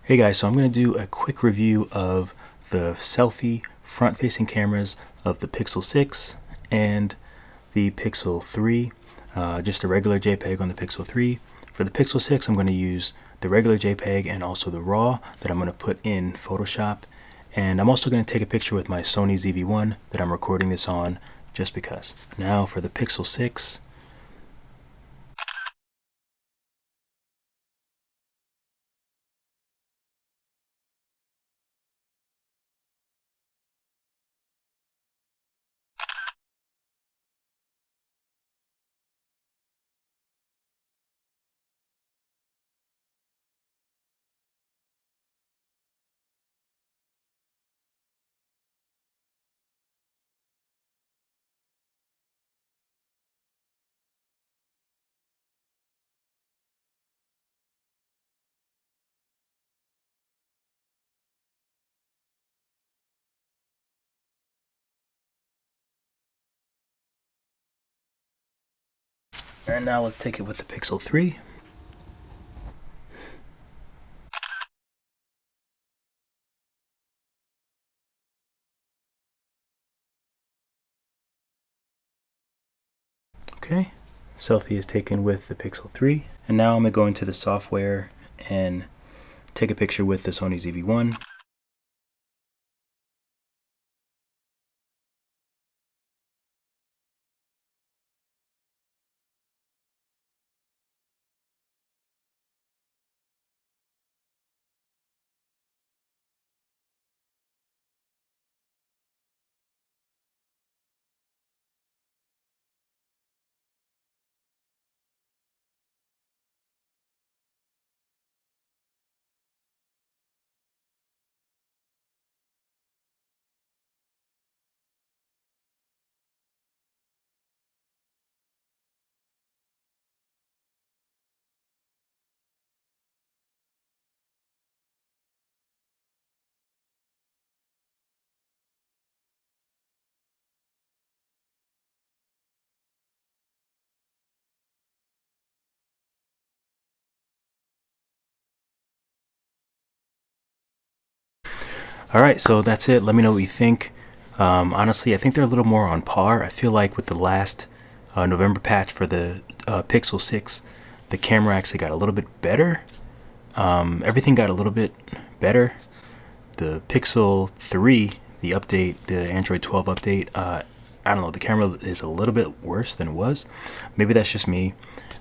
Hey guys, so I'm going to do a quick review of the selfie front-facing cameras of the Pixel 6 and the Pixel 3, just a regular JPEG on the Pixel 3. For the Pixel 6, I'm going to use the regular JPEG and also the RAW that I'm going to put in Photoshop. And I'm also going to take a picture with my Sony ZV-1 that I'm recording this on just because. Now for the Pixel 6. And now let's take it with the Pixel 3. Okay, selfie is taken with the Pixel 3. And now I'm going to go into the software and take a picture with the Sony ZV-1. Alright, so that's it. Let me know what you think. Honestly, I think they're a little more on par. I feel like with the last November patch for the Pixel 6, the camera actually got a little bit better. Everything got a little bit better. The Pixel 3, the update, the Android 12 update, I don't know, the camera is a little bit worse than it was. Maybe that's just me.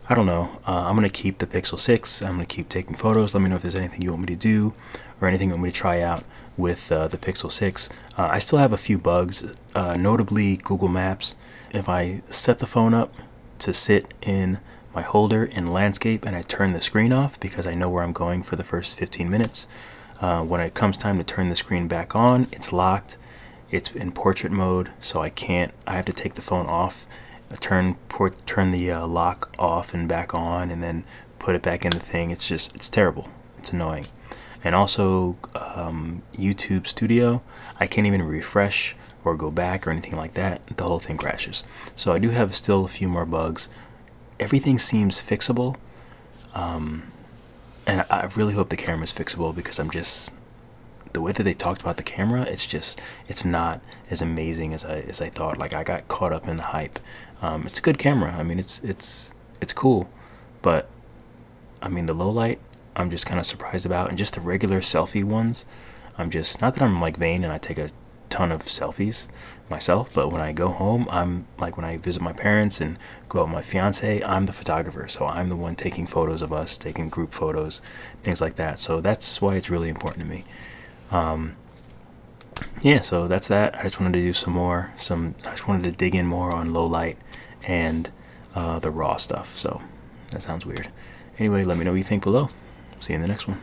I don't know. I'm going to keep the Pixel 6. I'm going to keep taking photos. Let me know if there's anything you want me to do or anything you want me to try out with the Pixel 6. I still have a few bugs, notably Google Maps. If I set the phone up to sit in my holder in landscape and I turn the screen off because I know where I'm going for the first 15 minutes, when it comes time to turn the screen back on, it's locked. It's in portrait mode, so I have to take the phone off, turn the lock off and back on, and then put it back in the thing. It's terrible. It's annoying. And also YouTube Studio, I can't even refresh or go back or anything like that. The whole thing crashes. So I do have still a few more bugs. Everything seems fixable, and I really hope the camera is fixable because the way that they talked about the camera, it's not as amazing as I thought. Like, I got caught up in the hype. It's a good camera. I mean, it's cool, but I mean, the low light, I'm just kind of surprised about, and just the regular selfie ones, I'm just, not that I'm like vain and I take a ton of selfies myself, but when I go home, I'm like, when I visit my parents and go out with my fiance, I'm the photographer, so I'm the one taking photos of us, taking group photos, things like that. So that's why it's really important to me. Yeah, so that's that. I just wanted to do I just wanted to dig in more on low light and the raw stuff. So that sounds weird. Anyway, let me know what you think below. See you in the next one.